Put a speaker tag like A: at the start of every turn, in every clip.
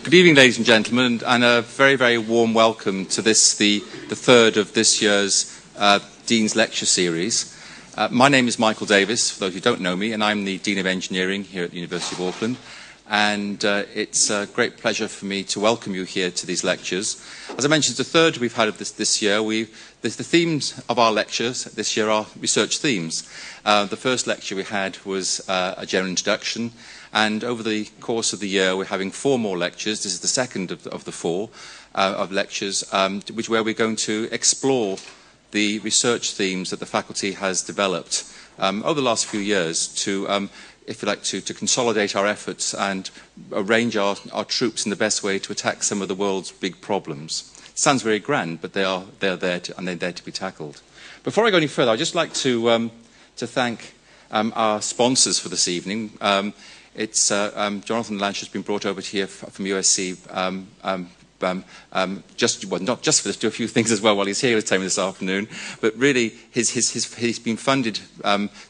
A: Good evening, ladies and gentlemen, and a very, very warm welcome to this, the third of this year's Dean's Lecture Series. My name is Michael Davis, for those who don't know me, and I'm the Dean of Engineering here at the University of Auckland. And it's a great pleasure for me to welcome you here to these lectures. As I mentioned, it's the third we've had of this year. The themes of our lectures this year are research themes. The first lecture we had was a general introduction, and over the course of the year we're having 4 more lectures. This is the second of the 4 of lectures, where we're going to explore the research themes that the faculty has developed over the last few years to if you like, to consolidate our efforts and arrange our troops in the best way to attack some of the world's big problems. It sounds very grand, but they're there to be tackled. Before I go any further, I'd just like to thank our sponsors for this evening. Jonathan Lasch has been brought over here from USC not just for to do a few things as well while he's here with me this afternoon, but really he's been funded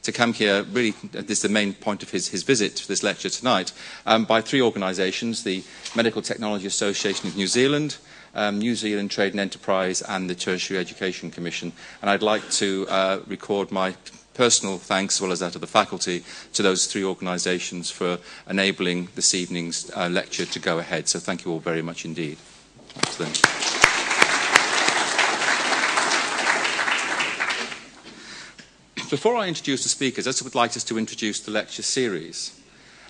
A: to come here. Really, this is the main point of his visit to this lecture tonight, by 3 organisations: the Medical Technology Association of New Zealand, New Zealand Trade and Enterprise, and the Tertiary Education Commission. And I'd like to record my personal thanks, as well as that of the faculty, to those 3 organisations for enabling this evening's lecture to go ahead. So thank you all very much indeed. Excellent. Before I introduce the speakers, I just would like us to introduce the lecture series.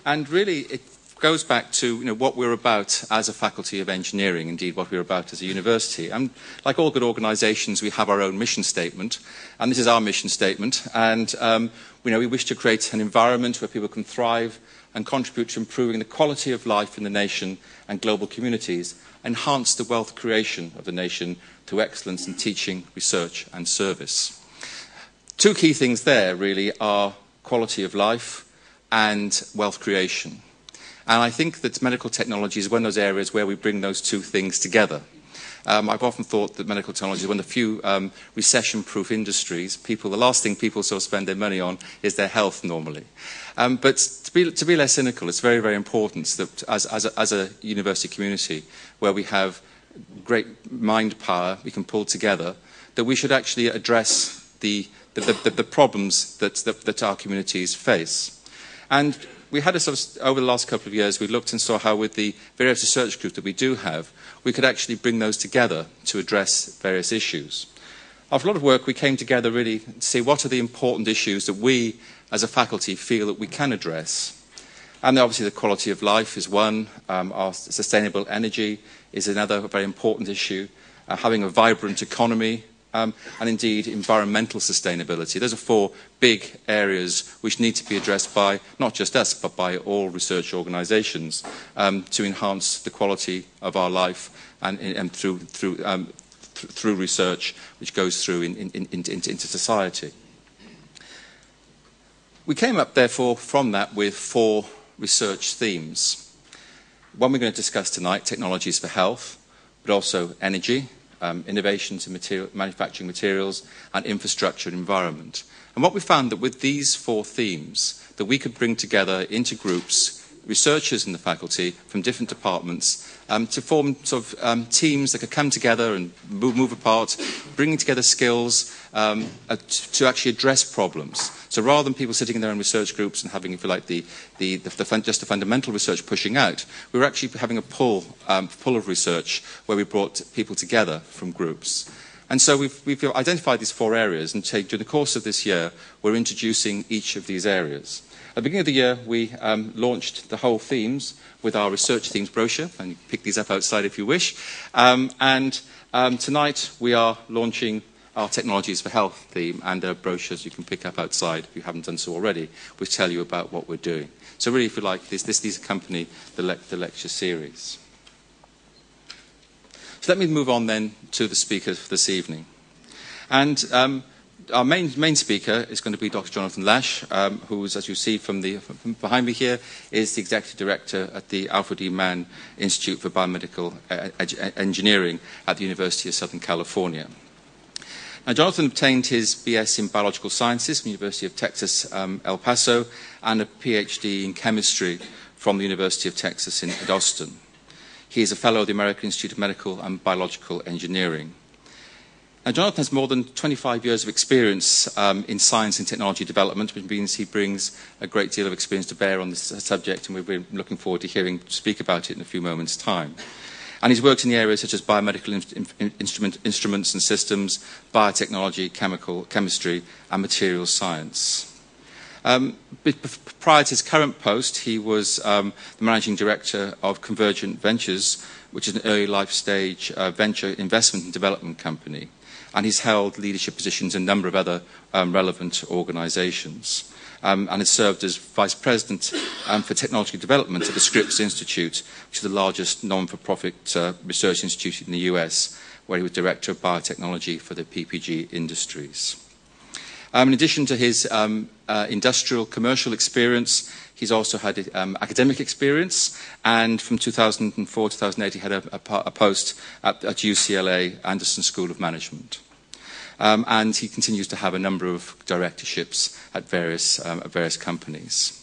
A: And really, it goes back to what we're about as a Faculty of Engineering, indeed what we're about as a university. And like all good organisations, we have our own mission statement, and this is our mission statement. And we wish to create an environment where people can thrive and contribute to improving the quality of life in the nation and global communities, enhance the wealth creation of the nation through excellence in teaching, research and service. 2 key things there really are quality of life and wealth creation. And I think that medical technology is one of those areas where we bring those 2 things together. I've often thought that medical technology is one of the few recession-proof industries. The last thing people sort of spend their money on is their health normally. But to be less cynical, it's very, very important that as a university community where we have great mind power we can pull together, that we should actually address the problems that our communities face. And we had over the last couple of years, we looked and saw how with the various research groups that we do have, we could actually bring those together to address various issues. After a lot of work, we came together really to see what are the important issues that we, as a faculty, feel that we can address. And obviously the quality of life is one, our sustainable energy is another very important issue, having a vibrant economy, and indeed environmental sustainability. Those are 4 big areas which need to be addressed by not just us but by all research organisations to enhance the quality of our life and through research which goes through into society. We came up therefore from that with 4 research themes. One we're going to discuss tonight, technologies for health, but also energy, innovations in manufacturing materials, and infrastructure and environment. And what we found that with these 4 themes, that we could bring together into groups researchers in the faculty from different departments to form teams that could come together and move apart, bringing together skills to actually address problems. So rather than people sitting in their own research groups and having, if you like, just the fundamental research pushing out, we were actually having a pull of research where we brought people together from groups. And so we've identified these 4 areas, and during the course of this year, we're introducing each of these areas. At the beginning of the year, we launched the whole themes with our research themes brochure, and you can pick these up outside if you wish. Tonight, we are launching our Technologies for Health theme, and there are brochures you can pick up outside if you haven't done so already, which tell you about what we're doing. So really, if you like, these accompany the lecture series. So let me move on then to the speakers for this evening. And our main speaker is going to be Dr. Jonathan Lasch, who, as you see from behind me here, is the Executive Director at the Alfred E. Mann Institute for Biomedical Engineering at the University of Southern California. Now, Jonathan obtained his BS in Biological Sciences from the University of Texas, El Paso, and a PhD in Chemistry from the University of Texas at Austin. He is a fellow of the American Institute of Medical and Biological Engineering. Now, Jonathan has more than 25 years of experience in science and technology development, which means he brings a great deal of experience to bear on this subject, and we're looking forward to hearing him speak about it in a few moments' time. And he's worked in the areas such as biomedical instruments and systems, biotechnology, chemistry, and materials science. Prior to his current post, he was the managing director of Convergent Ventures, which is an early life stage venture investment and development company. And he's held leadership positions in a number of other relevant organizations. And has served as Vice President for Technology Development at the Scripps Institute, which is the largest non-for-profit research institute in the US, where he was Director of Biotechnology for the PPG Industries. In addition to his industrial commercial experience, he's also had academic experience, and from 2004 to 2008 he had a post at UCLA Anderson School of Management. And he continues to have a number of directorships at various companies.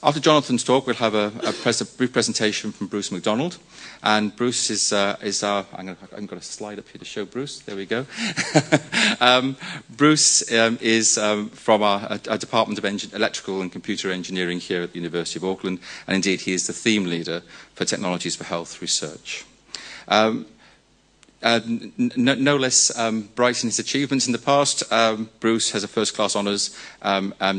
A: After Jonathan's talk, we'll have a brief presentation from Bruce MacDonald. And Bruce is our, I've got a slide up here to show Bruce. There we go. Bruce is from our Department of Electrical and Computer Engineering here at the University of Auckland. And indeed, he is the theme leader for Technologies for Health Research. No less bright in his achievements in the past, Bruce has a first-class honours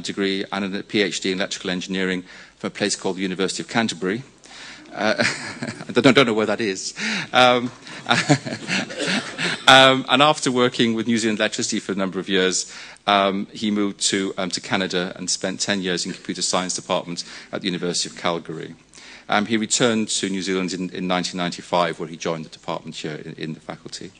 A: degree and a PhD in electrical engineering from a place called the University of Canterbury. I don't know where that is. And after working with New Zealand Electricity for a number of years, he moved to Canada and spent 10 years in computer science department at the University of Calgary. He returned to New Zealand in 1995, where he joined the department here in the faculty.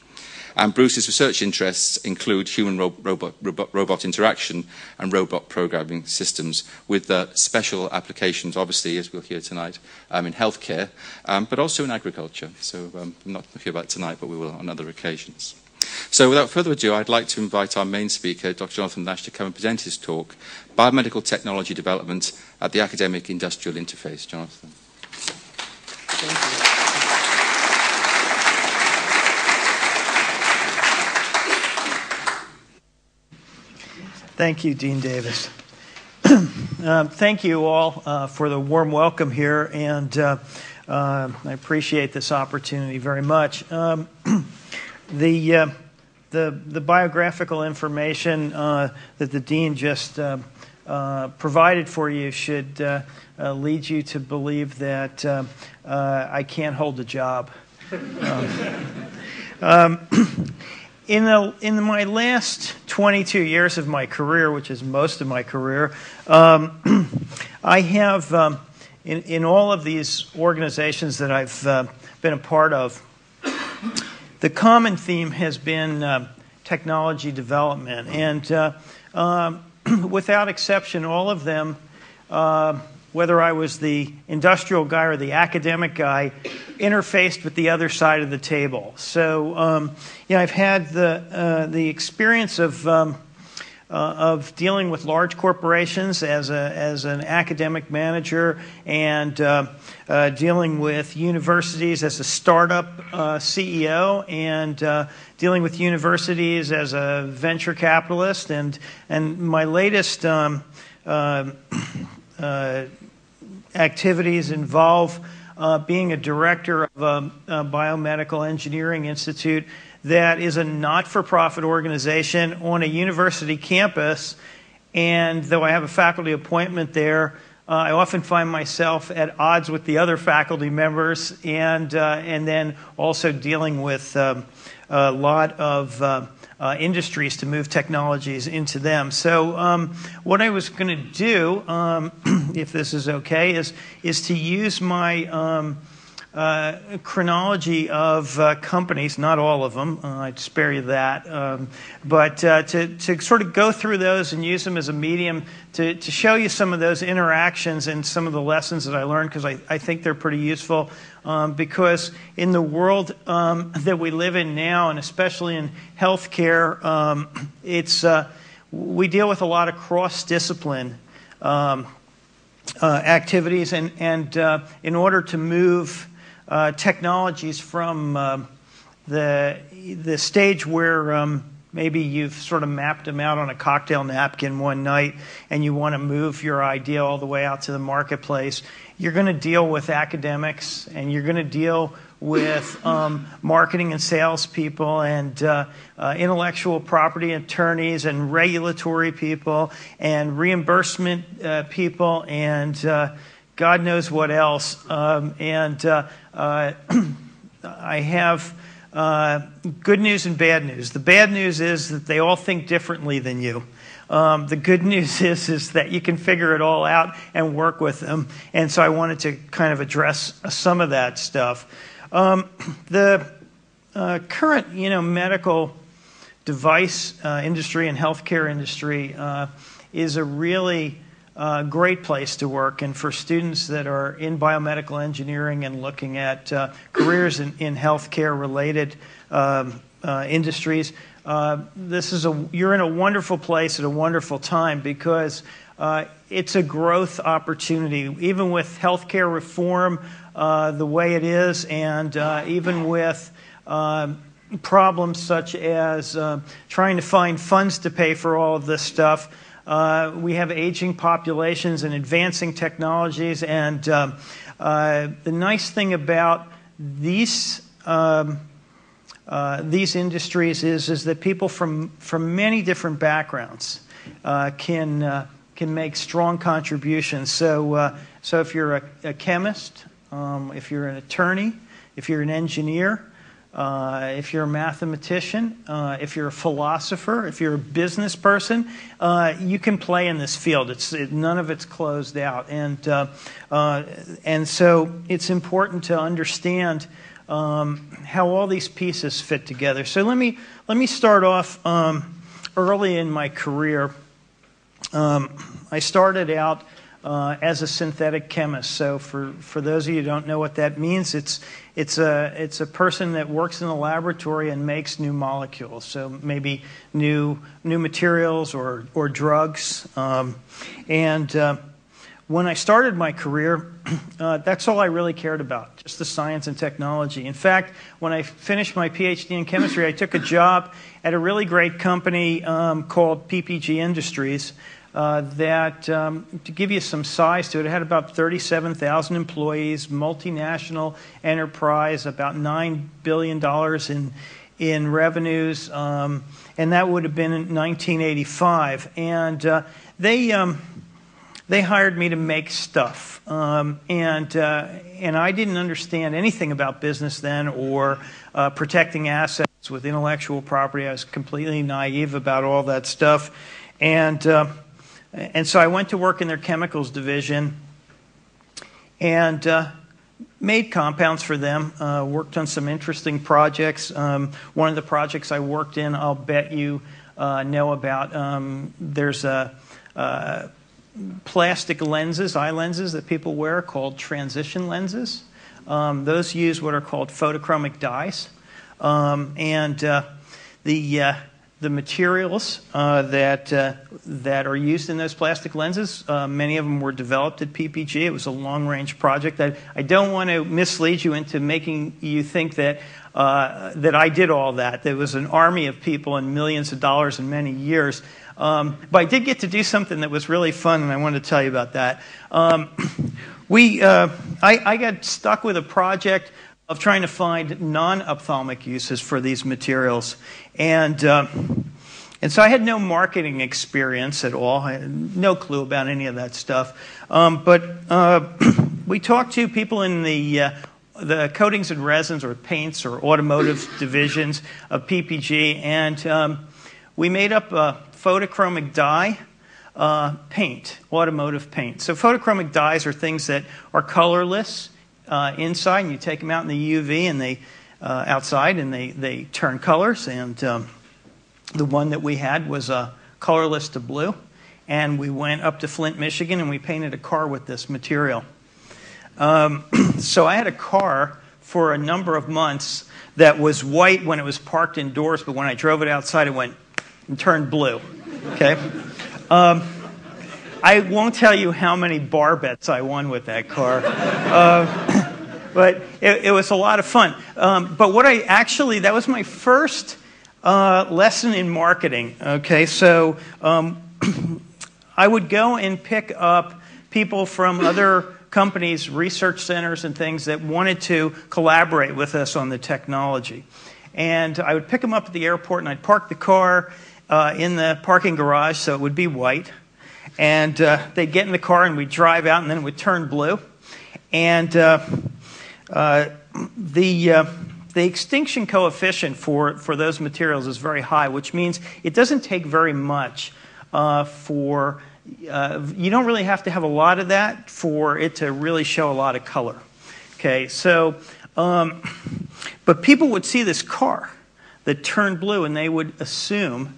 A: Bruce's research interests include human-robot interaction and robot programming systems, with special applications, obviously, as we'll hear tonight, in healthcare, but also in agriculture. So I'm not here about tonight, but we will on other occasions. So without further ado, I'd like to invite our main speaker, Dr. Jonathan Lasch, to come and present his talk, Biomedical Technology Development at the Academic-Industrial Interface. Jonathan. Thank you.
B: Thank you, Dean Davis. Thank you all for the warm welcome here, and I appreciate this opportunity very much. The biographical information that the Dean just provided for you should lead you to believe that I can't hold a job. In my last 22 years of my career, which is most of my career, I have, in all of these organizations that I've been a part of, the common theme has been technology development. And without exception, all of them, whether I was the industrial guy or the academic guy, interfaced with the other side of the table. So, I've had the experience of dealing with large corporations as an academic manager, and dealing with universities as a startup CEO, and dealing with universities as a venture capitalist, and my latest activities involve being a director of a biomedical engineering institute that is a not-for-profit organization on a university campus. And though I have a faculty appointment there, I often find myself at odds with the other faculty members, and then also dealing with a lot of industries to move technologies into them. So what I was going to do, if this is okay, is to use my chronology of companies, not all of them, I'd spare you that, but to sort of go through those and use them as a medium to show you some of those interactions and some of the lessons that I learned, because I think they're pretty useful, because in the world that we live in now, and especially in healthcare, we deal with a lot of cross-discipline activities, and in order to move technologies from the stage where maybe you've sort of mapped them out on a cocktail napkin one night and you want to move your idea all the way out to the marketplace. You're going to deal with academics, and you're going to deal with marketing and salespeople and intellectual property attorneys and regulatory people and reimbursement people and God knows what else. I have good news and bad news. The bad news is that they all think differently than you. The good news is that you can figure it all out and work with them. And so I wanted to kind of address some of that stuff. The current, medical device industry and healthcare industry is a really great place to work. And for students that are in biomedical engineering and looking at careers in healthcare-related industries, you're in a wonderful place at a wonderful time because it's a growth opportunity. Even with healthcare reform the way it is, and even with problems such as trying to find funds to pay for all of this stuff, we have aging populations and advancing technologies. And the nice thing about these industries is that people from many different backgrounds can make strong contributions. So if you're a chemist, if you're an attorney, if you're an engineer, if you're a mathematician, if you're a philosopher, if you're a business person, you can play in this field. None of it's closed out, and so it's important to understand how all these pieces fit together. So let me start off early in my career. I started out as a synthetic chemist. So for those of you who don't know what that means, it's a person that works in the laboratory and makes new molecules. So maybe new materials or drugs. When I started my career, that's all I really cared about, just the science and technology. In fact, when I finished my PhD in chemistry, I took a job at a really great company called PPG Industries that, to give you some size to it, it had about 37,000 employees, multinational enterprise, about $9 billion in revenues, and that would have been in 1985. And they hired me to make stuff, and I didn't understand anything about business then or protecting assets with intellectual property. I was completely naive about all that stuff, and so I went to work in their chemicals division and made compounds for them. Worked on some interesting projects. One of the projects I worked in, I'll bet you know about. There's plastic lenses, eye lenses that people wear called transition lenses. Those use what are called photochromic dyes. And the materials that are used in those plastic lenses, many of them were developed at PPG. It was a long-range project. I don't want to mislead you into making you think that I did all that. There was an army of people and millions of dollars in many years. But I did get to do something that was really fun, and I wanted to tell you about that. I got stuck with a project of trying to find non-ophthalmic uses for these materials. And so I had no marketing experience at all. I had no clue about any of that stuff. But we talked to people in the coatings and resins or paints or automotive divisions of PPG, and we made up a photochromic dye paint, automotive paint. So photochromic dyes are things that are colorless inside, and you take them out in the UV and they outside, and they turn colors. And the one that we had was colorless to blue, and we went up to Flint, Michigan, and we painted a car with this material. So I had a car for a number of months that was white when it was parked indoors, but when I drove it outside, it went and turned blue. Okay. I won't tell you how many bar bets I won with that car. But it was a lot of fun. But what that was my first lesson in marketing. Okay, so I would go and pick up people from other companies, research centers and things that wanted to collaborate with us on the technology. And I would pick them up at the airport, and I'd park the car in the parking garage so it would be white. And they'd get in the car, and we'd drive out, and then it would turn blue. And the extinction coefficient for those materials is very high, which means it doesn't take very much you don't really have to have a lot of that for it to really show a lot of color. Okay, so, but people would see this car that turned blue, and they would assume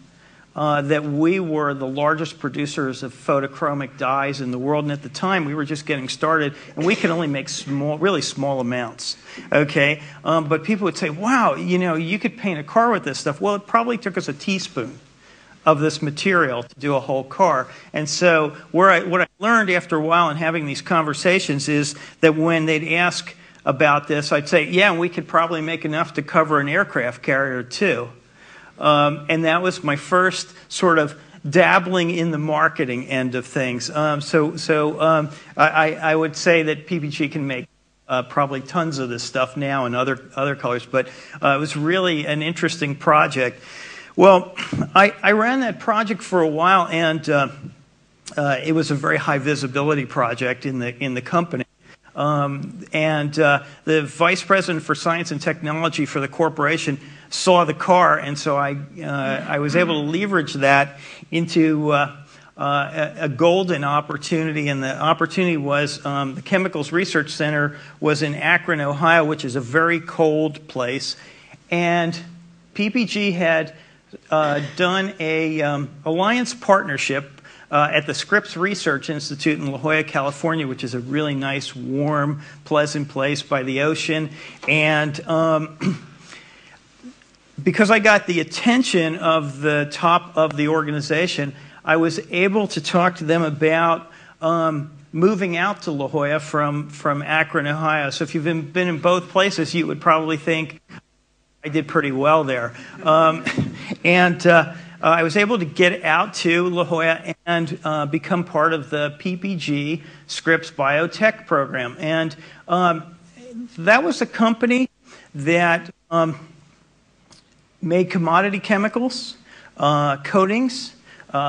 B: that we were the largest producers of photochromic dyes in the world, and at the time we were just getting started, and we could only make really small amounts. Okay, but people would say, "Wow, you could paint a car with this stuff." Well, it probably took us a teaspoon of this material to do a whole car. And so what I learned after a while in having these conversations is that when they'd ask about this, I'd say, "Yeah, we could probably make enough to cover an aircraft carrier too." And that was my first sort of dabbling in the marketing end of things. I would say that PPG can make probably tons of this stuff now in other colors, but it was really an interesting project. Well, I ran that project for a while, and it was a very high visibility project in the company. The vice president for science and technology for the corporation saw the car, and so I was able to leverage that into a golden opportunity. And the opportunity was the Chemicals Research Center was in Akron, Ohio, which is a very cold place, and PPG had done a alliance partnership at the Scripps Research Institute in La Jolla, California, which is a really nice, warm, pleasant place by the ocean. And because I got the attention of the top of the organization, I was able to talk to them about moving out to La Jolla from Akron, Ohio. So if you've been in both places, you would probably think I did pretty well there. I was able to get out to La Jolla and become part of the PPG Scripps Biotech program. And that was a company that made commodity chemicals, coatings,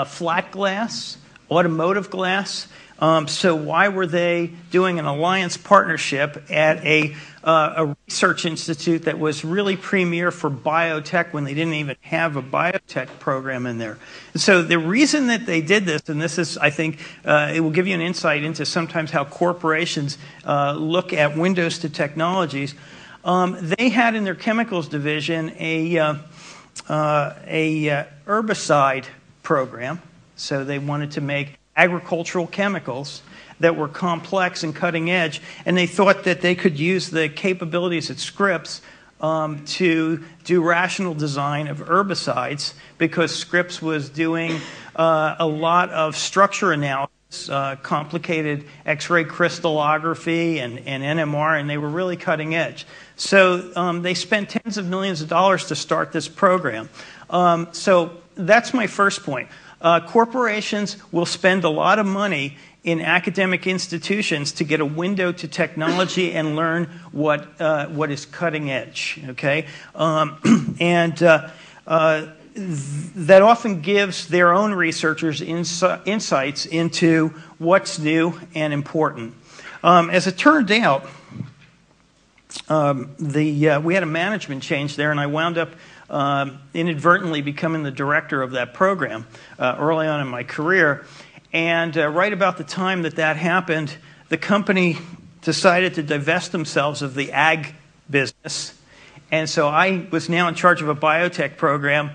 B: flat glass, automotive glass. So why were they doing an alliance partnership at a research institute that was really premier for biotech when they didn't even have a biotech program in there? And so the reason that they did this, and this is, I think, it will give you an insight into sometimes how corporations look at windows to technologies. They had in their chemicals division a herbicide program. So they wanted to make agricultural chemicals that were complex and cutting edge, and they thought that they could use the capabilities at Scripps to do rational design of herbicides, because Scripps was doing a lot of structure analysis, complicated X-ray crystallography and NMR, and they were really cutting edge. So they spent tens of millions of dollars to start this program. So that's my first point. Corporations will spend a lot of money in academic institutions to get a window to technology and learn what is cutting edge. Okay, that often gives their own researchers insights into what's new and important. As it turned out, we had a management change there, and I wound up inadvertently becoming the director of that program early on in my career. And right about the time that happened, the company decided to divest themselves of the ag business. And so I was now in charge of a biotech program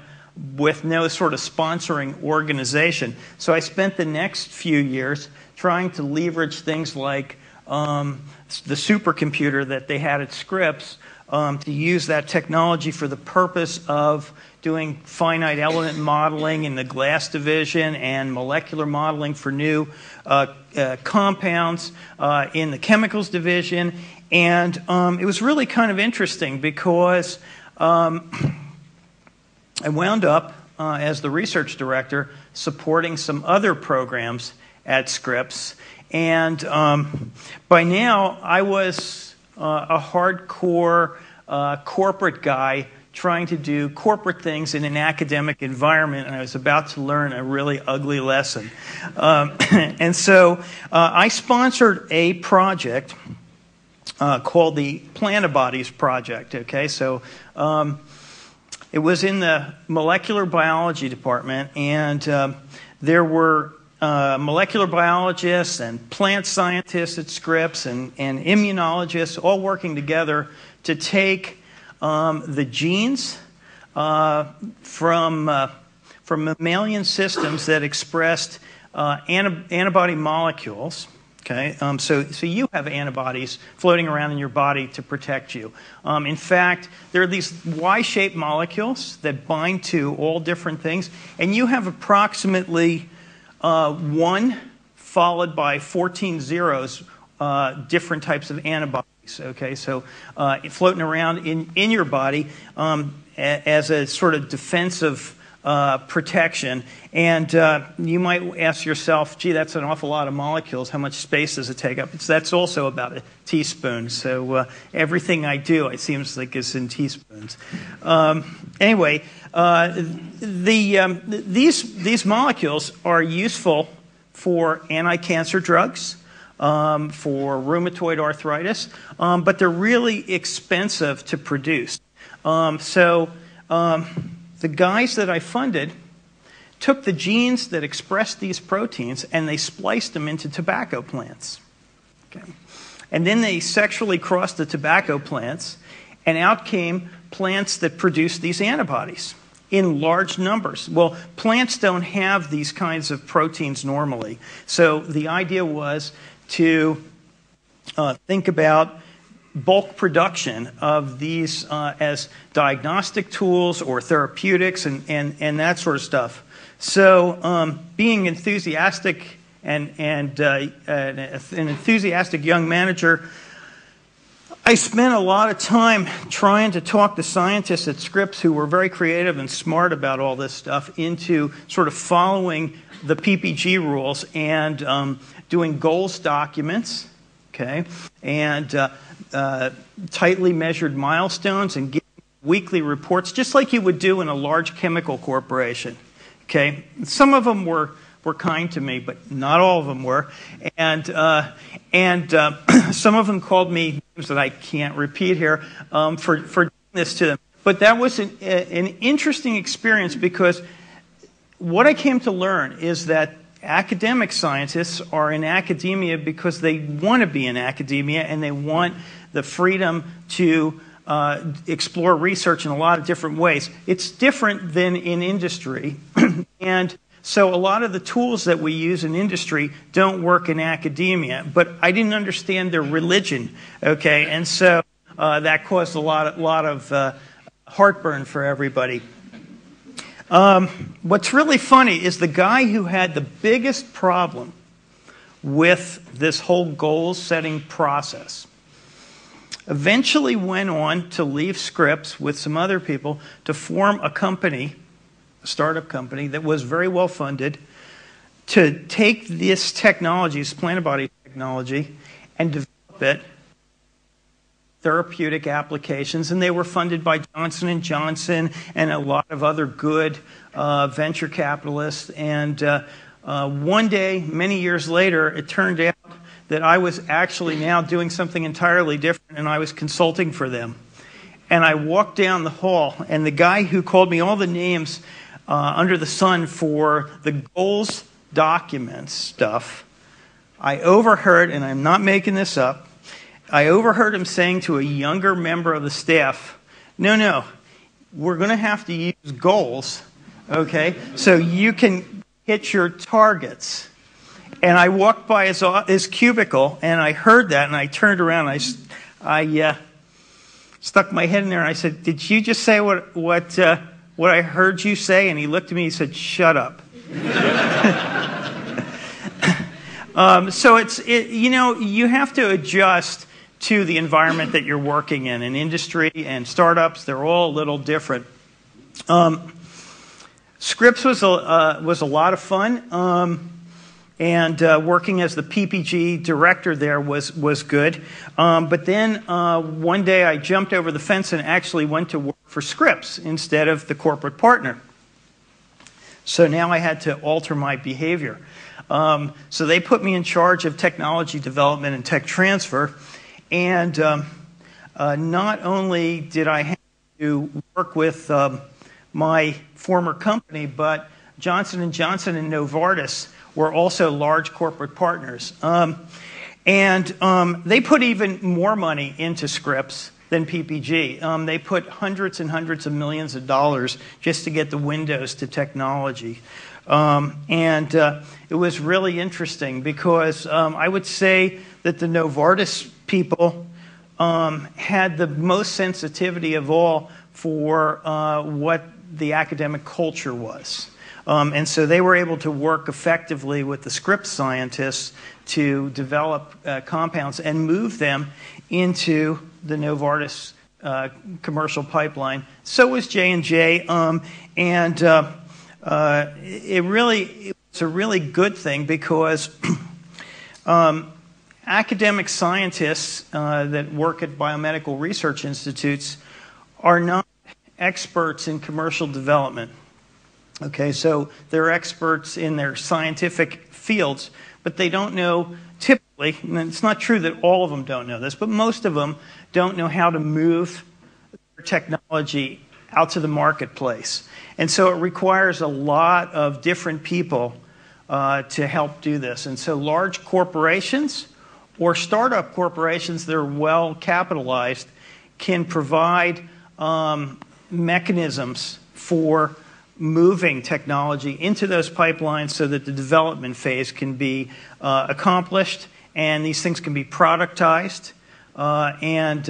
B: with no sort of sponsoring organization. So I spent the next few years trying to leverage things like the supercomputer that they had at Scripps to use that technology for the purpose of doing finite element modeling in the glass division and molecular modeling for new compounds in the chemicals division. And it was really kind of interesting because I wound up, as the research director, supporting some other programs at Scripps. And by now, I was a hardcore corporate guy trying to do corporate things in an academic environment, and I was about to learn a really ugly lesson. And so I sponsored a project called the Plantibodies Project. Okay, so it was in the molecular biology department, and there were molecular biologists and plant scientists at Scripps and immunologists all working together to take the genes from mammalian systems that expressed antibody molecules. Okay, so you have antibodies floating around in your body to protect you. In fact, there are these Y-shaped molecules that bind to all different things, and you have approximately 1 followed by 14 zeros, different types of antibodies. Okay, so floating around in your body as a sort of defensive protection. And you might ask yourself, gee, that's an awful lot of molecules. How much space does it take up? That's also about a teaspoon. So everything I do, it seems like, is in teaspoons. Anyway, these molecules are useful for anti-cancer drugs, for rheumatoid arthritis, but they're really expensive to produce. So the guys that I funded took the genes that expressed these proteins and they spliced them into tobacco plants. Okay. And then they sexually crossed the tobacco plants, and out came plants that produced these antibodies in large numbers. Well, plants don't have these kinds of proteins normally. So the idea was to think about bulk production of these as diagnostic tools or therapeutics and that sort of stuff. So being enthusiastic and an enthusiastic young manager, I spent a lot of time trying to talk to scientists at Scripps who were very creative and smart about all this stuff into sort of following the PPG rules and doing goals documents, okay, and tightly measured milestones and giving weekly reports, just like you would do in a large chemical corporation. Okay, some of them were kind to me, but not all of them were, and some of them called me names that I can't repeat here for doing this to them. But that was an interesting experience, because what I came to learn is that academic scientists are in academia because they want to be in academia and they want the freedom to explore research in a lot of different ways. It's different than in industry. And so a lot of the tools that we use in industry don't work in academia. But I didn't understand their religion, okay? And so that caused a lot of heartburn for everybody. What's really funny is the guy who had the biggest problem with this whole goal-setting process eventually went on to leave Scripps with some other people to form a company, a startup company that was very well funded, to take this technology, this plantibody technology, and develop it therapeutic applications, and they were funded by Johnson & Johnson and a lot of other good venture capitalists. And one day, many years later, it turned out that I was actually now doing something entirely different, and I was consulting for them. And I walked down the hall, and the guy who called me all the names under the sun for the goals documents stuff, I overheard, and I'm not making this up, I overheard him saying to a younger member of the staff, no, we're going to have to use goals, okay, so you can hit your targets. And I walked by his cubicle, and I heard that, and I turned around, I stuck my head in there, and I said, "Did you just say what I heard you say?" And he looked at me and he said, "Shut up." So you have to adjust to the environment that you're working in. In industry and startups, they're all a little different. Scripps was a lot of fun, and working as the PPG director there was good. But then one day I jumped over the fence and actually went to work for Scripps instead of the corporate partner. So now I had to alter my behavior. So they put me in charge of technology development and tech transfer. And not only did I have to work with my former company, but Johnson & Johnson and Novartis were also large corporate partners. And they put even more money into Scripps than PPG. They put hundreds and hundreds of millions of dollars just to get the windows to technology. And it was really interesting because I would say that the Novartis people had the most sensitivity of all for what the academic culture was. And so they were able to work effectively with the Scripps scientists to develop compounds and move them into the Novartis commercial pipeline. So was J&J, and it was a really good thing because academic scientists that work at biomedical research institutes are not experts in commercial development. Okay, so they're experts in their scientific fields, but they don't know typically, and it's not true that all of them don't know this, but most of them don't know how to move their technology out to the marketplace. And so it requires a lot of different people to help do this. And so large corporations or startup corporations that are well capitalized can provide mechanisms for moving technology into those pipelines so that the development phase can be accomplished and these things can be productized and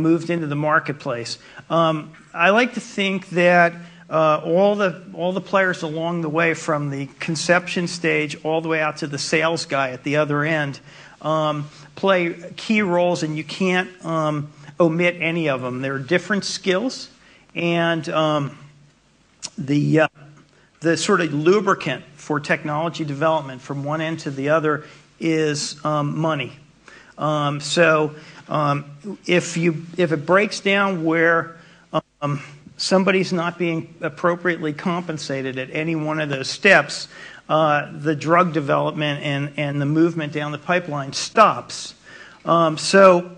B: moved into the marketplace. I like to think that all the players along the way, from the conception stage all the way out to the sales guy at the other end, play key roles, and you can't omit any of them. There are different skills, and the sort of lubricant for technology development from one end to the other is money. So if it breaks down where somebody's not being appropriately compensated at any one of those steps, the drug development and the movement down the pipeline stops. So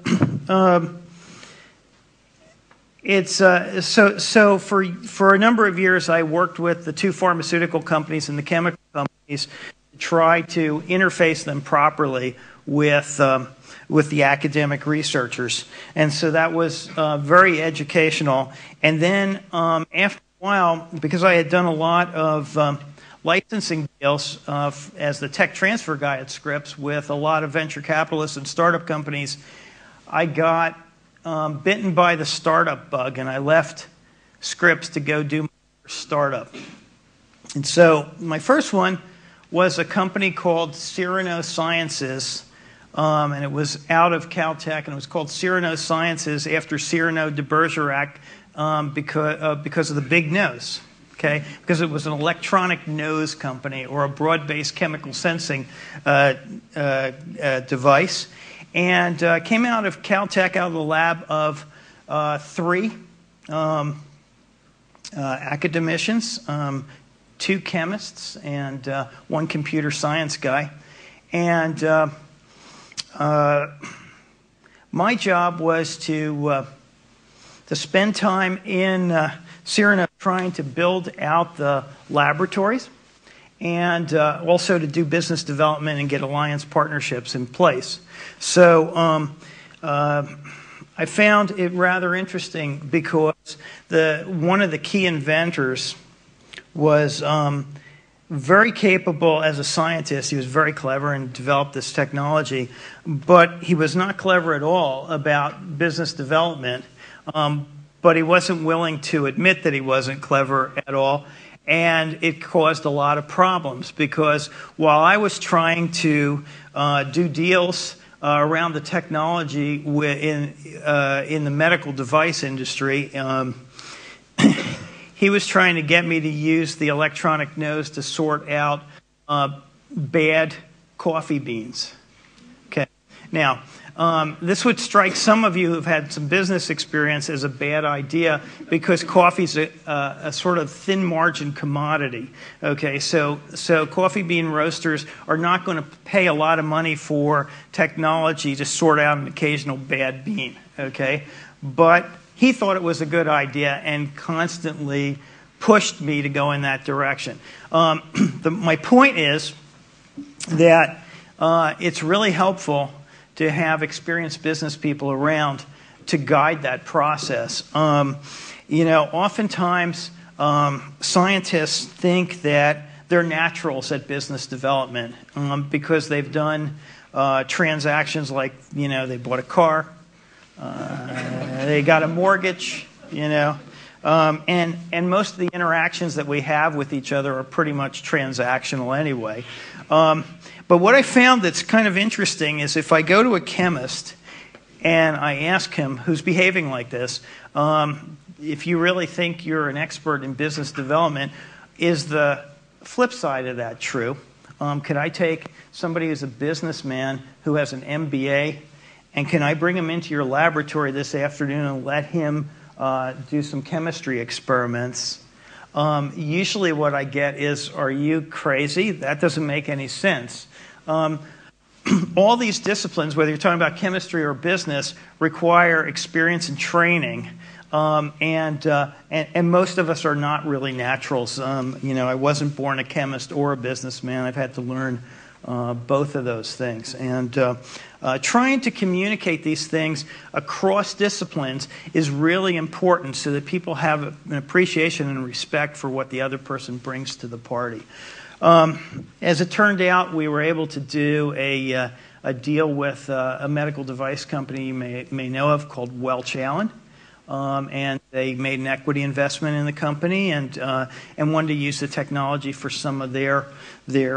B: for a number of years, I worked with the two pharmaceutical companies and the chemical companies to try to interface them properly with the academic researchers, and so that was very educational. And then after a while, because I had done a lot of licensing deals as the tech transfer guy at Scripps with a lot of venture capitalists and startup companies, I got bitten by the startup bug, and I left Scripps to go do my first startup. And so my first one was a company called Cyrano Sciences, and it was out of Caltech, and it was called Cyrano Sciences after Cyrano de Bergerac because of the big nose. Okay, because it was an electronic nose company or a broad-based chemical sensing device. And came out of Caltech, out of the lab of three academicians, two chemists, and one computer science guy. And my job was to spend time in Cyrano trying to build out the laboratories, and also to do business development and get alliance partnerships in place. So I found it rather interesting because one of the key inventors was very capable as a scientist. He was very clever and developed this technology, but he was not clever at all about business development. but he wasn't willing to admit that he wasn't clever at all. And it caused a lot of problems because while I was trying to do deals around the technology in the medical device industry, he was trying to get me to use the electronic nose to sort out bad coffee beans. Okay. Now, this would strike some of you who've had some business experience as a bad idea because coffee's a sort of thin margin commodity. Okay, so coffee bean roasters are not going to pay a lot of money for technology to sort out an occasional bad bean. Okay, but he thought it was a good idea and constantly pushed me to go in that direction. My point is that it's really helpful to have experienced business people around to guide that process. Oftentimes scientists think that they're naturals at business development because they've done transactions like, they bought a car, they got a mortgage, and most of the interactions that we have with each other are pretty much transactional anyway. But what I found that's kind of interesting is if I go to a chemist and I ask him, who's behaving like this, if you really think you're an expert in business development, is the flip side of that true? Could I take somebody who's a businessman who has an MBA, and can I bring him into your laboratory this afternoon and let him do some chemistry experiments? Usually what I get is, are you crazy? That doesn't make any sense. All these disciplines, whether you're talking about chemistry or business, require experience and training. And most of us are not really naturals. I wasn't born a chemist or a businessman. I've had to learn both of those things. And trying to communicate these things across disciplines is really important so that people have an appreciation and respect for what the other person brings to the party. As it turned out, we were able to do a deal with a medical device company you may know of called Welch Allyn. And they made an equity investment in the company and wanted to use the technology for some of their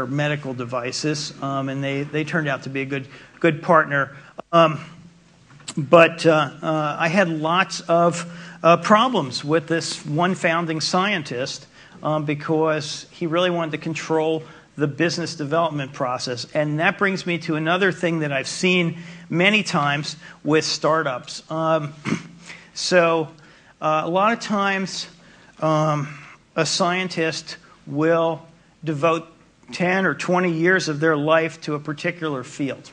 B: medical devices. And they turned out to be a good partner. But I had lots of problems with this one founding scientist because he really wanted to control the business development process. And that brings me to another thing that I've seen many times with startups. So a lot of times a scientist will devote 10 or 20 years of their life to a particular field,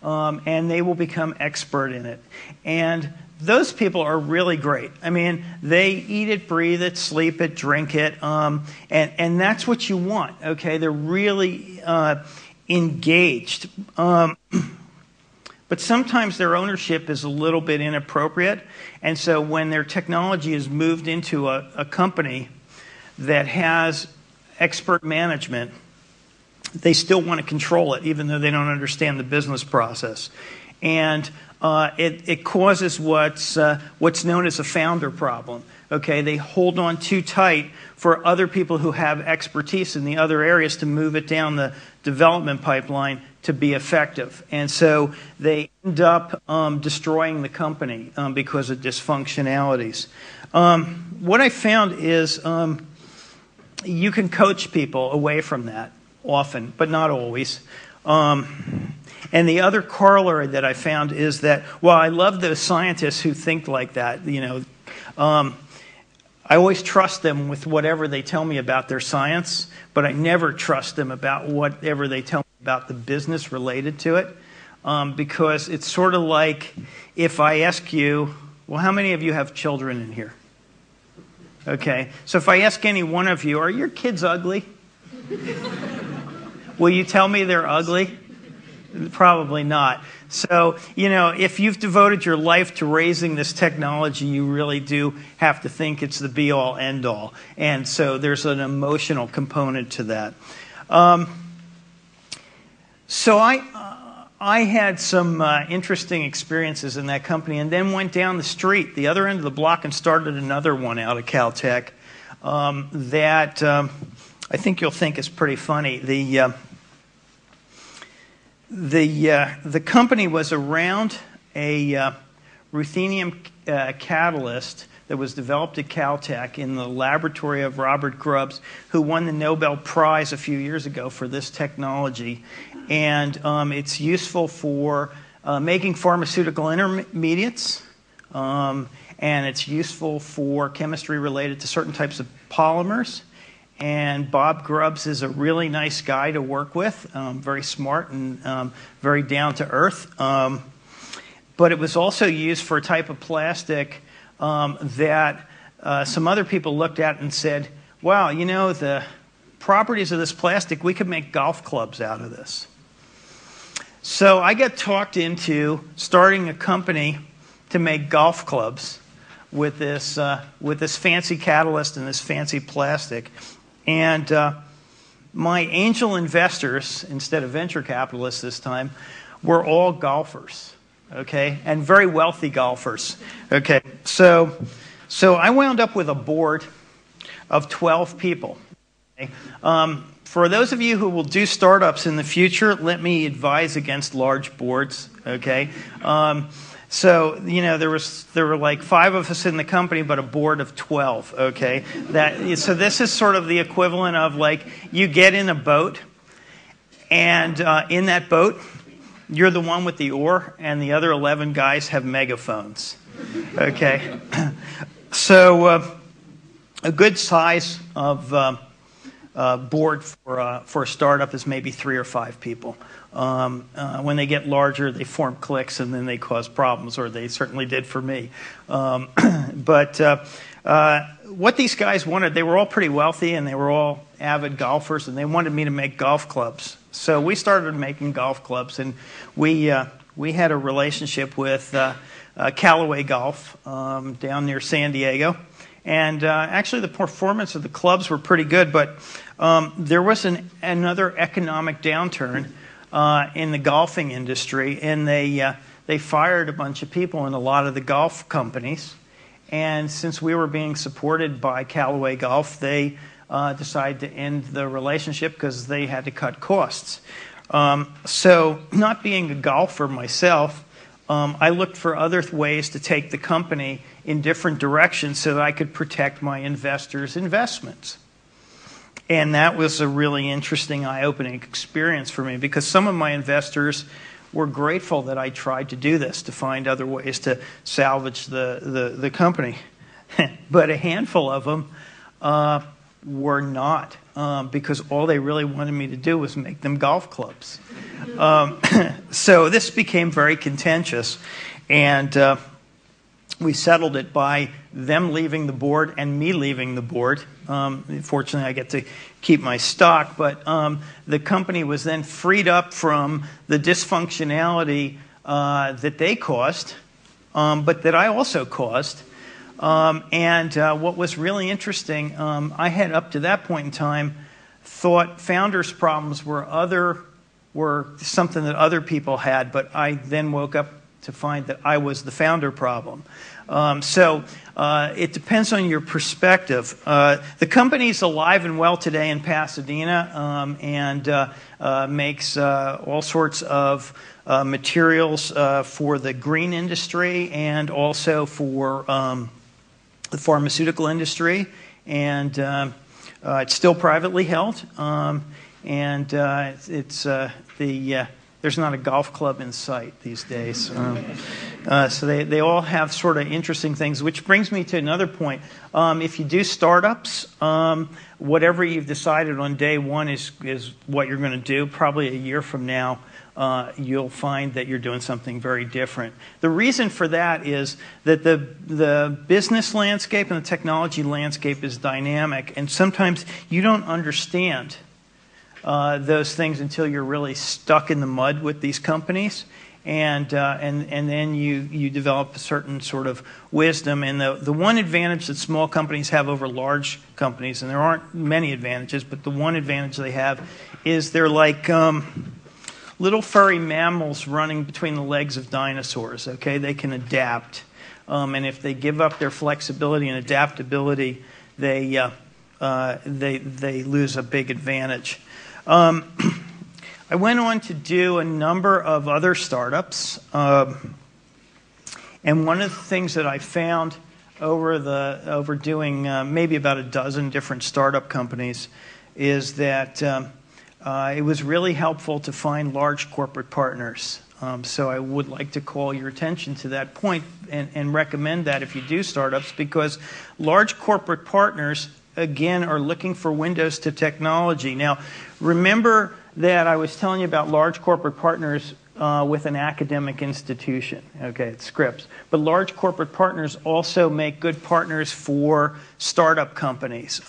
B: and they will become expert in it. And those people are really great. I mean, they eat it, breathe it, sleep it, drink it, and that's what you want, okay? They're really engaged. But sometimes their ownership is a little bit inappropriate. And so when their technology is moved into a company that has expert management, they still want to control it, even though they don't understand the business process. And it causes what's known as a founder problem. Okay, they hold on too tight for other people who have expertise in the other areas to move it down the development pipeline to be effective. And so they end up destroying the company because of dysfunctionalities. What I found is you can coach people away from that often, but not always. And the other corollary that I found is that while I love those scientists who think like that, I always trust them with whatever they tell me about their science, but I never trust them about whatever they tell me about the business related to it, because it's sort of like if I ask you, well, how many of you have children in here? Okay, so if I ask any one of you, are your kids ugly? Will you tell me they're ugly? Probably not. So, if you've devoted your life to raising this technology, you really do have to think it's the be-all, end-all. And so there's an emotional component to that. So I had some interesting experiences in that company, and then went down the street, the other end of the block, and started another one out of Caltech that I think you'll think is pretty funny. The company was around a ruthenium catalyst that was developed at Caltech in the laboratory of Robert Grubbs, who won the Nobel Prize a few years ago for this technology. And it's useful for making pharmaceutical intermediates, and it's useful for chemistry related to certain types of polymers. And Bob Grubbs is a really nice guy to work with, very smart and very down to earth. But it was also used for a type of plastic that some other people looked at and said, wow, you know, the properties of this plastic, we could make golf clubs out of this. So I got talked into starting a company to make golf clubs with this fancy catalyst and this fancy plastic. And my angel investors, instead of venture capitalists this time, were all golfers. Okay, and very wealthy golfers. Okay, so I wound up with a board of 12 people. Okay? For those of you who will do startups in the future, let me advise against large boards. Okay, so you know there were like 5 of us in the company, but a board of 12. Okay, so this is sort of the equivalent of like you get in a boat, and in that boat, you're the one with the oar, and the other 11 guys have megaphones. Okay, so a good size of board for a startup is maybe 3 or 5 people. When they get larger, they form cliques, and then they cause problems, or they certainly did for me. But what these guys wanted, they were all pretty wealthy, and they were all avid golfers, and they wanted me to make golf clubs. So we started making golf clubs, and we had a relationship with Callaway Golf down near San Diego. And actually the performance of the clubs were pretty good, but there was another economic downturn in the golfing industry, and they fired a bunch of people in a lot of the golf companies. And since we were being supported by Callaway Golf, they decided to end the relationship because they had to cut costs. So not being a golfer myself, I looked for other ways to take the company in different directions so that I could protect my investors' investments. And that was a really interesting, eye-opening experience for me, because some of my investors were grateful that I tried to do this, to find other ways to salvage the company. But a handful of them were not, because all they really wanted me to do was make them golf clubs. So this became very contentious, and we settled it by them leaving the board and me leaving the board. Fortunately, I get to keep my stock, but the company was then freed up from the dysfunctionality that they caused, but that I also caused. And what was really interesting, I had up to that point in time thought founders' problems were something that other people had, but I then woke up to find that I was the founder problem. So it depends on your perspective. The company's alive and well today in Pasadena, and makes all sorts of materials for the green industry and also for the pharmaceutical industry. And it's still privately held, and there's not a golf club in sight these days. So they all have sort of interesting things, which brings me to another point. If you do startups, whatever you've decided on day one is what you're going to do. Probably a year from now, you'll find that you're doing something very different. The reason for that is that the business landscape and the technology landscape is dynamic, and sometimes you don't understand those things until you're really stuck in the mud with these companies, and then you develop a certain sort of wisdom. And the one advantage that small companies have over large companies, and there aren't many advantages, but the one advantage they have is they're like little furry mammals running between the legs of dinosaurs. Okay, they can adapt, and if they give up their flexibility and adaptability, they lose a big advantage. I went on to do a number of other startups, and one of the things that I found over doing maybe about a dozen different startup companies is that it was really helpful to find large corporate partners. So I would like to call your attention to that point and recommend that if you do startups, because large corporate partners, again, are looking for windows to technology. Now, remember that I was telling you about large corporate partners with an academic institution, okay, at Scripps. But large corporate partners also make good partners for startup companies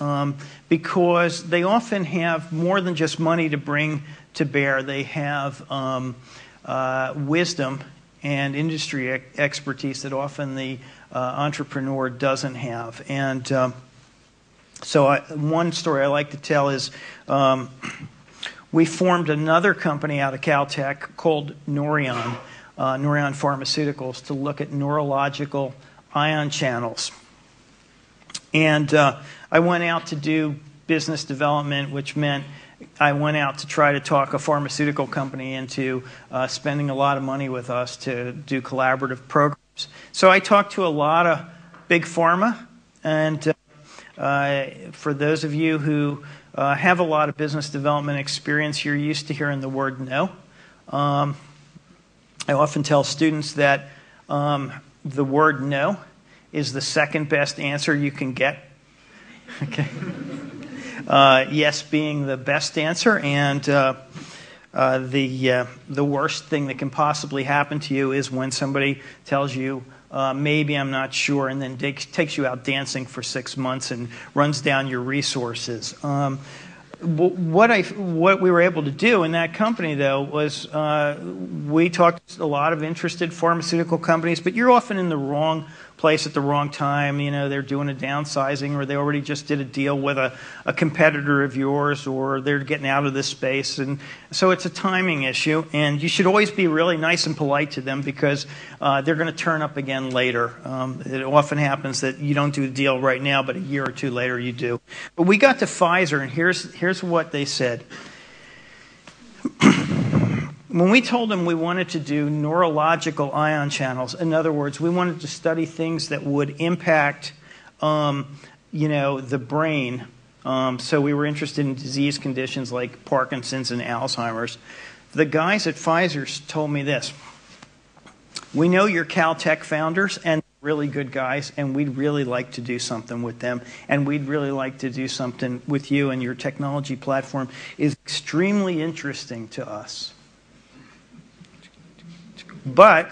B: because they often have more than just money to bring to bear. They have wisdom and industry expertise that often the entrepreneur doesn't have. And so one story I like to tell is we formed another company out of Caltech called Norion Pharmaceuticals, to look at neurological ion channels. And I went out to do business development, which meant I went out to try to talk a pharmaceutical company into spending a lot of money with us to do collaborative programs. So I talked to a lot of big pharma, and for those of you who have a lot of business development experience, you're used to hearing the word no. I often tell students that the word no is the second best answer you can get. Okay. Yes being the best answer, and the worst thing that can possibly happen to you is when somebody tells you, maybe, I'm not sure, and then takes you out dancing for 6 months and runs down your resources. What we were able to do in that company, though, was we talked to a lot of interested pharmaceutical companies, but you're often in the wrong place at the wrong time. You know, they're doing a downsizing, or they already just did a deal with a competitor of yours, or they're getting out of this space. And so it's a timing issue, and you should always be really nice and polite to them, because they're going to turn up again later. It often happens that you don't do a deal right now, but a year or two later you do. But we got to Pfizer, and here's what they said. When we told them we wanted to do neurological ion channels, in other words, we wanted to study things that would impact, the brain. So we were interested in disease conditions like Parkinson's and Alzheimer's. The guys at Pfizer told me this: we know you're Caltech founders and really good guys, and we'd really like to do something with them, and we'd really like to do something with you, and your technology platform is extremely interesting to us. But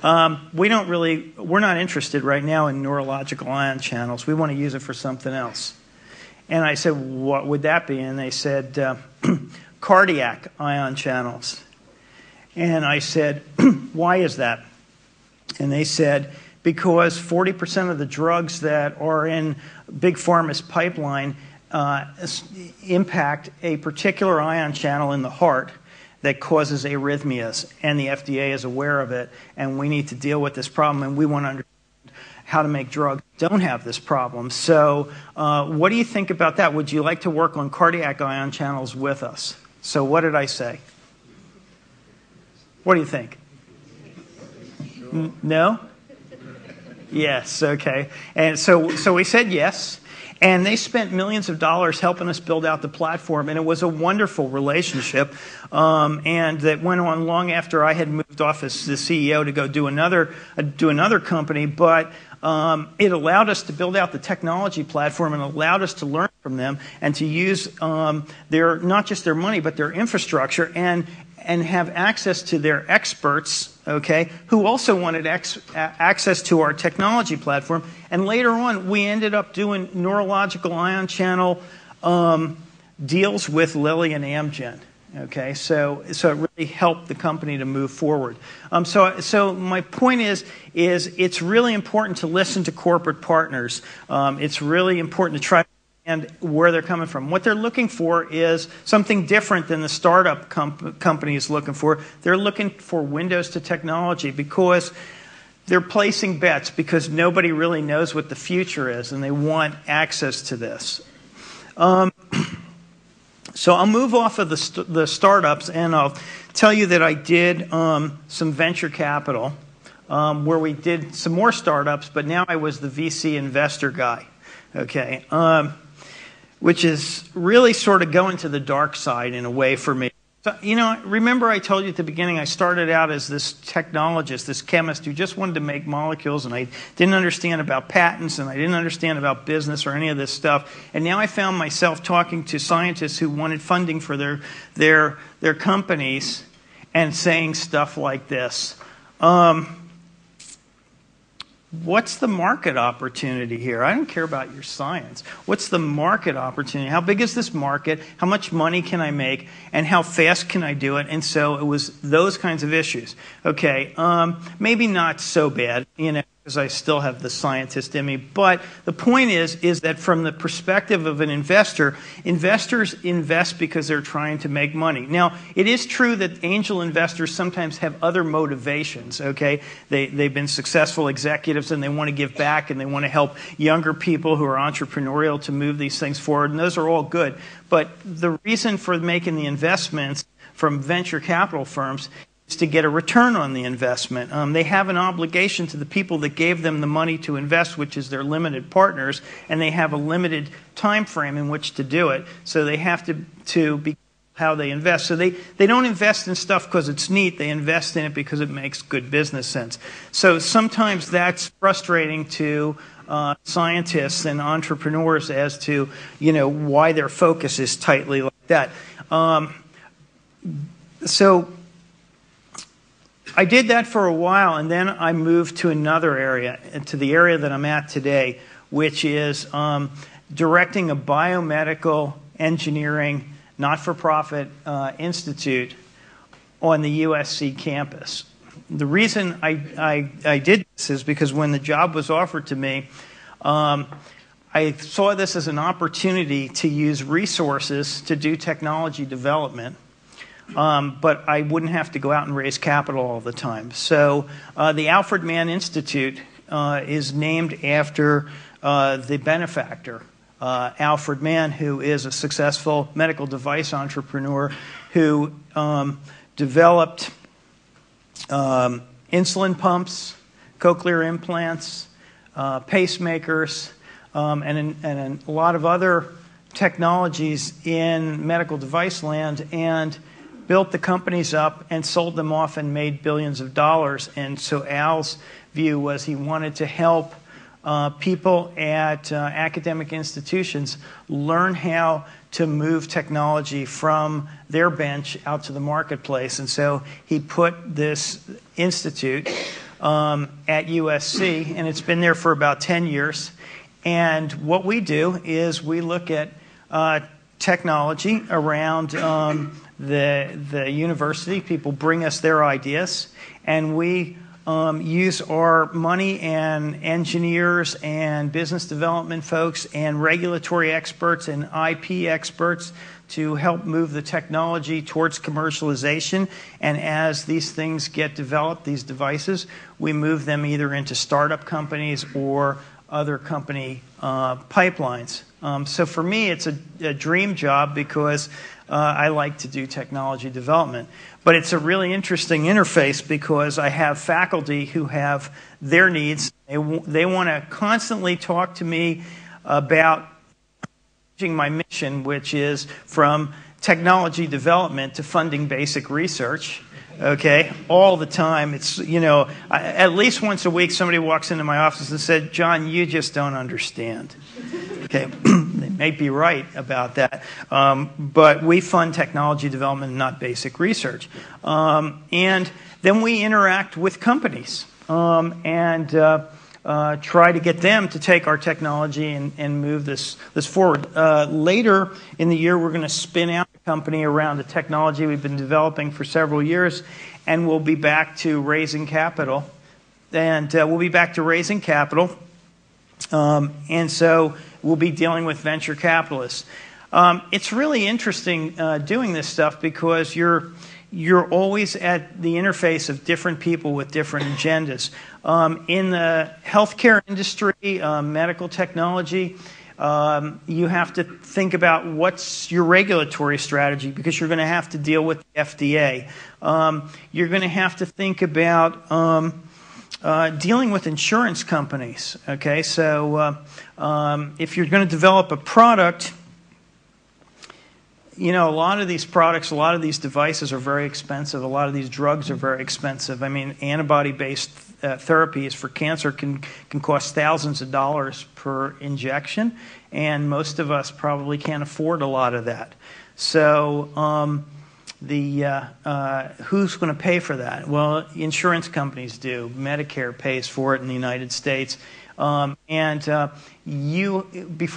B: we're not interested right now in neurological ion channels. We want to use it for something else. And I said, what would that be? And they said, cardiac ion channels. And I said, why is that? And they said, because 40% of the drugs that are in Big Pharma's pipeline impact a particular ion channel in the heart that causes arrhythmias, and the FDA is aware of it, and we need to deal with this problem, and we want to understand how to make drugs that don't have this problem. So what do you think about that? Would you like to work on cardiac ion channels with us? So what did I say? What do you think? No? Yes, okay. And so we said yes. And they spent millions of dollars helping us build out the platform, and it was a wonderful relationship. And that went on long after I had moved off as the CEO to go do another company. But it allowed us to build out the technology platform, and allowed us to learn from them and to use their, not just their money, but their infrastructure, and have access to their experts, okay, who also wanted access to our technology platform. And later on, we ended up doing neurological ion channel deals with Lilly and Amgen. Okay, so it really helped the company to move forward. So my point is it's really important to listen to corporate partners. It's really important to try to where they're coming from. What they're looking for is something different than the startup company is looking for. They're looking for windows to technology because they're placing bets because nobody really knows what the future is, and they want access to this. So I'll move off of the startups, and I'll tell you that I did some venture capital where we did some more startups, but now I was the VC investor guy, okay, which is really sort of going to the dark side in a way for me. So, you know, remember I told you at the beginning I started out as this technologist, this chemist who just wanted to make molecules, and I didn't understand about patents, and I didn't understand about business or any of this stuff. And now I found myself talking to scientists who wanted funding for their companies and saying stuff like this. What's the market opportunity here? I don't care about your science. What's the market opportunity? How big is this market? How much money can I make? And how fast can I do it? And so it was those kinds of issues. Okay, maybe not so bad, you know, because I still have the scientist in me. But the point is that from the perspective of an investor, investors invest because they're trying to make money. Now, it is true that angel investors sometimes have other motivations, okay? They've been successful executives and they want to give back and they want to help younger people who are entrepreneurial to move these things forward, and those are all good. But the reason for making the investments from venture capital firms is to get a return on the investment. They have an obligation to the people that gave them the money to invest, which is their limited partners, and they have a limited time frame in which to do it. So they have to be how they invest. So they don't invest in stuff because it's neat. They invest in it because it makes good business sense. So sometimes that's frustrating to scientists and entrepreneurs as to, you know, why their focus is tightly like that. So I did that for a while, and then I moved to another area, to the area that I'm at today, which is directing a biomedical engineering not-for-profit institute on the USC campus. The reason I did this is because when the job was offered to me, I saw this as an opportunity to use resources to do technology development. But I wouldn't have to go out and raise capital all the time. So the Alfred Mann Institute is named after the benefactor, Alfred Mann, who is a successful medical device entrepreneur who developed insulin pumps, cochlear implants, pacemakers, and a lot of other technologies in medical device land, and built the companies up and sold them off and made billions of dollars. And so Al's view was he wanted to help people at academic institutions learn how to move technology from their bench out to the marketplace. And so he put this institute at USC, and it's been there for about 10 years. And what we do is we look at technology around the university. People bring us their ideas, and we use our money and engineers and business development folks and regulatory experts and IP experts to help move the technology towards commercialization. And as these things get developed, these devices, we move them either into startup companies or other company pipelines. So for me, it's a dream job because I like to do technology development. But it's a really interesting interface because I have faculty who have their needs. They want to constantly talk to me about my mission, which is from technology development to funding basic research. Okay, all the time. It's, you know, at least once a week somebody walks into my office and said, "John, you just don't understand." Okay, they may be right about that, but we fund technology development, not basic research. And then we interact with companies and try to get them to take our technology and move this forward. Later in the year, we're going to spin out a company around the technology we've been developing for several years, and we'll be back to raising capital. And so we'll be dealing with venture capitalists. It's really interesting doing this stuff because you're always at the interface of different people with different agendas. In the healthcare industry, medical technology, you have to think about what's your regulatory strategy because you're going to have to deal with the FDA. You're going to have to think about dealing with insurance companies. Okay, so if you're going to develop a product, you know, a lot of these products, a lot of these devices are very expensive. A lot of these drugs are very expensive. I mean, antibody-based therapies for cancer can cost thousands of dollars per injection, and most of us probably can't afford a lot of that. So who's going to pay for that? Well, insurance companies do. Medicare pays for it in the United States. Before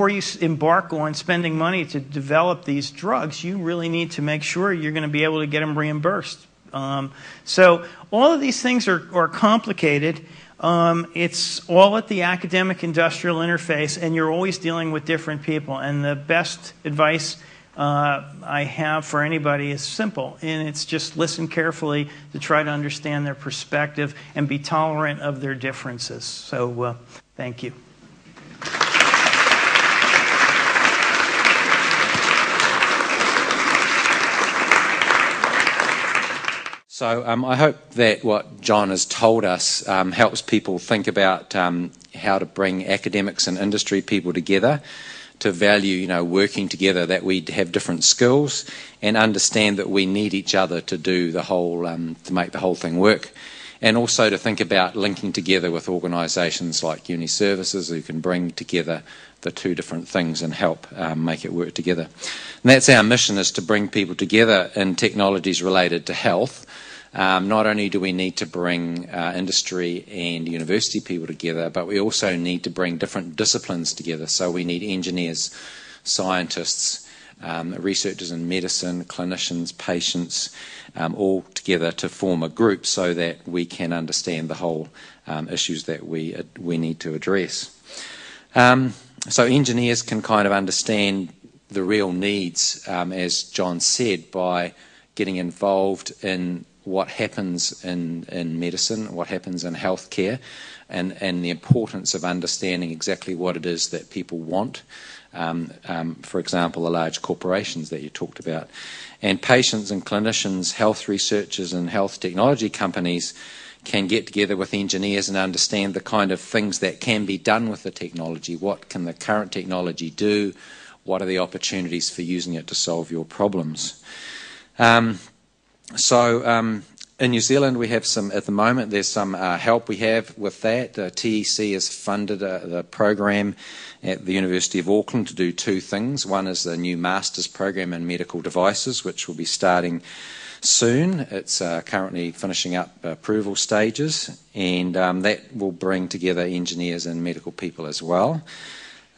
B: you embark on spending money to develop these drugs, you really need to make sure you're going to be able to get them reimbursed. So all of these things are complicated. It's all at the academic-industrial interface, and you're always dealing with different people. And the best advice I have for anybody is simple, and it's just listen carefully to try to understand their perspective and be tolerant of their differences. So thank you.
C: So I hope that what John has told us helps people think about how to bring academics and industry people together to value, you know, working together, that we have different skills and understand that we need each other to do the whole, to make the whole thing work. And also to think about linking together with organisations like Uni Services who can bring together the two different things and help make it work together. And that's our mission, is to bring people together in technologies related to health. Not only do we need to bring industry and university people together, but we also need to bring different disciplines together. So we need engineers, scientists, researchers in medicine, clinicians, patients, all together to form a group so that we can understand the whole issues that we need to address. So engineers can kind of understand the real needs, as John said, by getting involved in what happens in medicine, what happens in healthcare, and the importance of understanding exactly what it is that people want. For example, the large corporations that you talked about. And patients and clinicians, health researchers and health technology companies can get together with engineers and understand the kind of things that can be done with the technology. What can the current technology do? What are the opportunities for using it to solve your problems? In New Zealand, we have some, at the moment, there's some help we have with that. TEC has funded the program at the University of Auckland to do two things. One is the new master's program in medical devices, which will be starting soon. It's currently finishing up approval stages, and that will bring together engineers and medical people as well.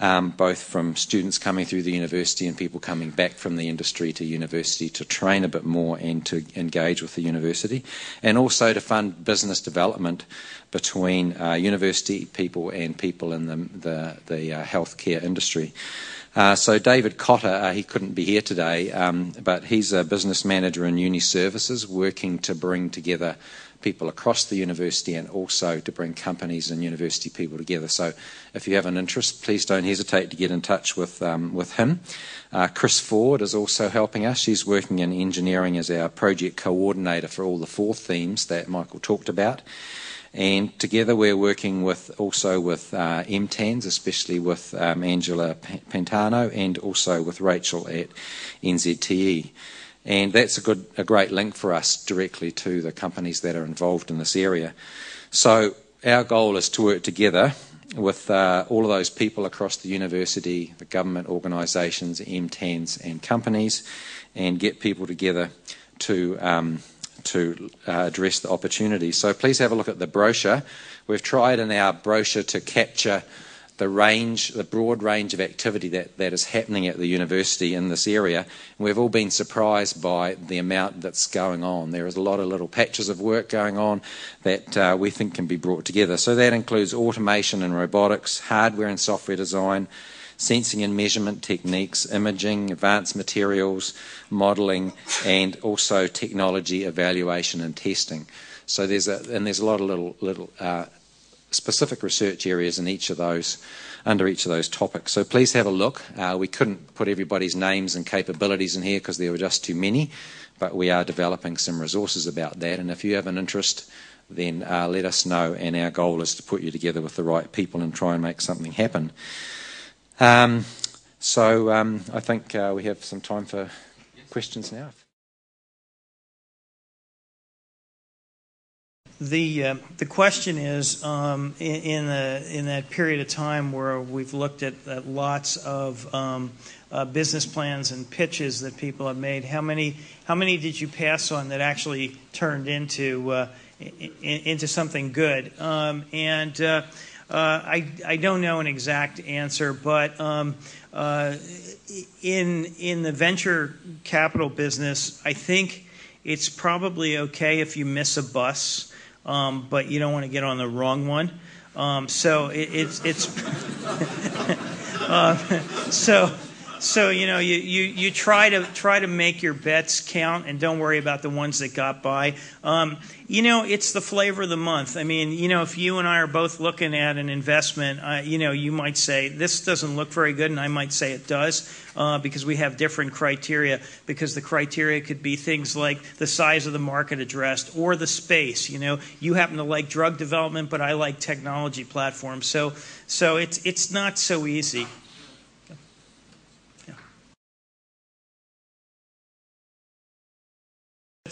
C: Both from students coming through the university and people coming back from the industry to university to train a bit more and to engage with the university, and also to fund business development between university people and people in the healthcare industry. So David Cotter, he couldn't be here today, but he's a business manager in Uni Services working to bring together people across the university and also to bring companies and university people together. So if you have an interest, please don't hesitate to get in touch with him. Chris Ford is also helping us. She's working in engineering as our project coordinator for all the 4 themes that Michael talked about. And together we're working also with MTANs, especially with Angela Pantano, and also with Rachel at NZTE. And that's a great link for us directly to the companies that are involved in this area. So our goal is to work together with all of those people across the university, the government organisations, MTANs and companies, and get people together to address the opportunities. So please have a look at the brochure. We've tried in our brochure to capture the broad range of activity that is happening at the university in this area. And we've all been surprised by the amount that's going on. There is a lot of little patches of work going on that we think can be brought together. So that includes automation and robotics, hardware and software design, sensing and measurement techniques, imaging, advanced materials, modelling, and also technology evaluation and testing. So there's a lot of little specific research areas in each of those, under each of those topics. So please have a look. We couldn't put everybody's names and capabilities in here because there were just too many, but we are developing some resources about that. And if you have an interest, then let us know, and our goal is to put you together with the right people and try and make something happen. I think we have some time for questions now.
B: The question is, in that period of time where we've looked at lots of business plans and pitches that people have made, how many did you pass on that actually turned into something good? I don't know an exact answer, but in the venture capital business, I think it's probably okay if you miss a bus. But you don't want to get on the wrong one. So you know, you try to make your bets count and don't worry about the ones that got by. You know, it's the flavor of the month. I mean, you know, if you and I are both looking at an investment, you know, you might say this doesn't look very good, and I might say it does, because we have different criteria. Because the criteria could be things like the size of the market addressed or the space. You know, you happen to like drug development, but I like technology platforms. So it's not so easy.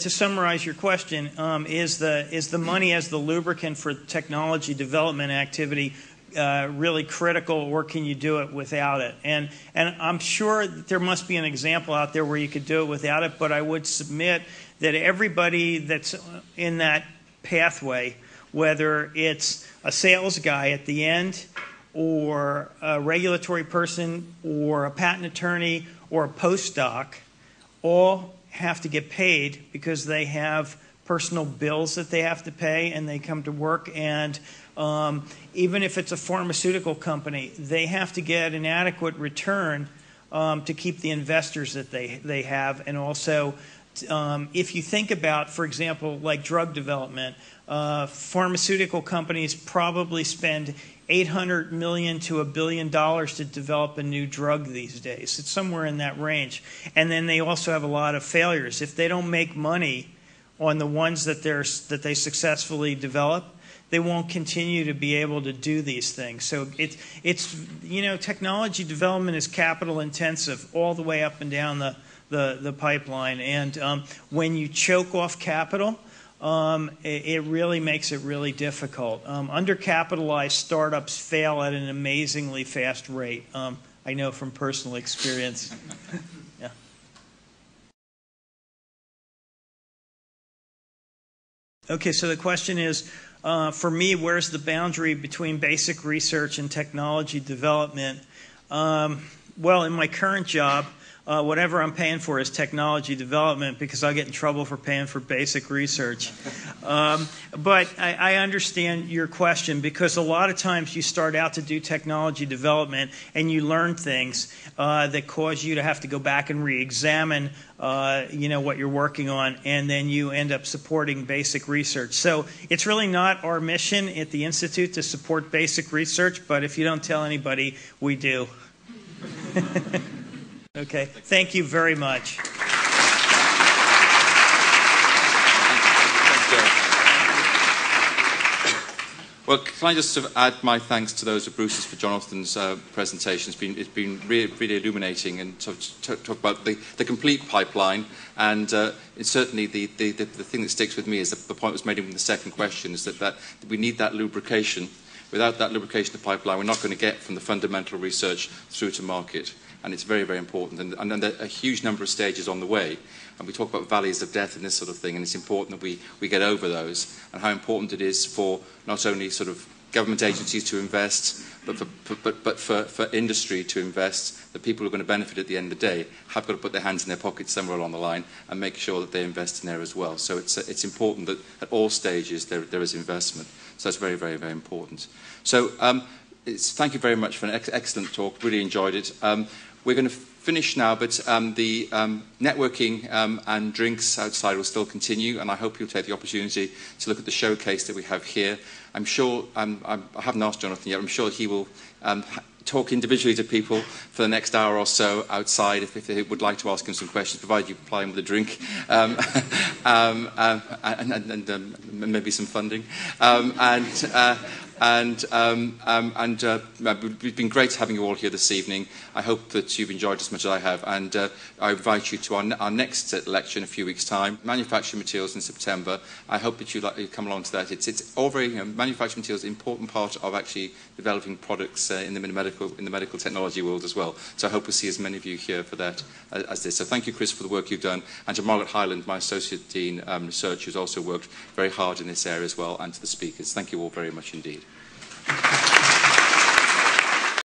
B: To summarize your question, is the money as the lubricant for technology development activity really critical, or can you do it without it? And I'm sure that there must be an example out there where you could do it without it, but I would submit that everybody that's in that pathway, whether it's a sales guy at the end, or a regulatory person, or a patent attorney, or a postdoc, all have to get paid because they have personal bills that they have to pay, and they come to work. And even if it's a pharmaceutical company, they have to get an adequate return to keep the investors that they have. And also, if you think about, for example, like drug development, pharmaceutical companies probably spend $800 million to $1 billion to develop a new drug these days. It's somewhere in that range. And then they also have a lot of failures. If they don't make money on the ones that they successfully develop, they won't continue to be able to do these things. So it's you know, technology development is capital intensive all the way up and down the pipeline. And when you choke off capital, it really makes it really difficult. Undercapitalized startups fail at an amazingly fast rate. I know from personal experience. Yeah. Okay, so the question is, for me, where's the boundary between basic research and technology development? Well, in my current job, whatever I'm paying for is technology development, because I'll get in trouble for paying for basic research. But I understand your question, because a lot of times you start out to do technology development and you learn things that cause you to have to go back and re-examine you know, what you're working on, and then you end up supporting basic research. So it's really not our mission at the Institute to support basic research, but if you don't tell anybody, we do. Okay, thank you very much.
A: Thanks, Joe. Well, can I just sort of add my thanks to those of Bruce's for Jonathan's presentation. It's been really illuminating, and talk about the complete pipeline. And it's certainly the thing that sticks with me is the point was made in the second question, is that we need that lubrication. Without that lubrication of the pipeline, we're not going to get from the fundamental research through to market. And it's very, very important. And there are a huge number of stages on the way. And we talk about valleys of death and this sort of thing, and it's important that we get over those, and how important it is for not only sort of government agencies to invest, but for industry to invest. The people who are going to benefit at the end of the day have got to put their hands in their pockets somewhere along the line and make sure that they invest in there as well. So it's important that at all stages there is investment. So that's very, very, very important. So thank you very much for an excellent talk. Really enjoyed it. We're going to finish now, but the networking and drinks outside will still continue, and I hope you'll take the opportunity to look at the showcase that we have here. I'm sure, I haven't asked Jonathan yet, I'm sure he will talk individually to people for the next hour or so outside if they would like to ask him some questions, provided you apply him with a drink and maybe some funding. It's been great having you all here this evening. I hope that you've enjoyed as much as I have, and I invite you to our next lecture in a few weeks' time, Manufacturing Materials in September. I hope that you come along to that. It's all very, manufacturing materials is an important part of actually developing products in the medical technology world as well. So I hope we'll see as many of you here for that as this. So thank you, Chris, for the work you've done, and to Margaret Highland, my Associate Dean Research, who's also worked very hard in this area as well, and to the speakers. Thank you all very much indeed.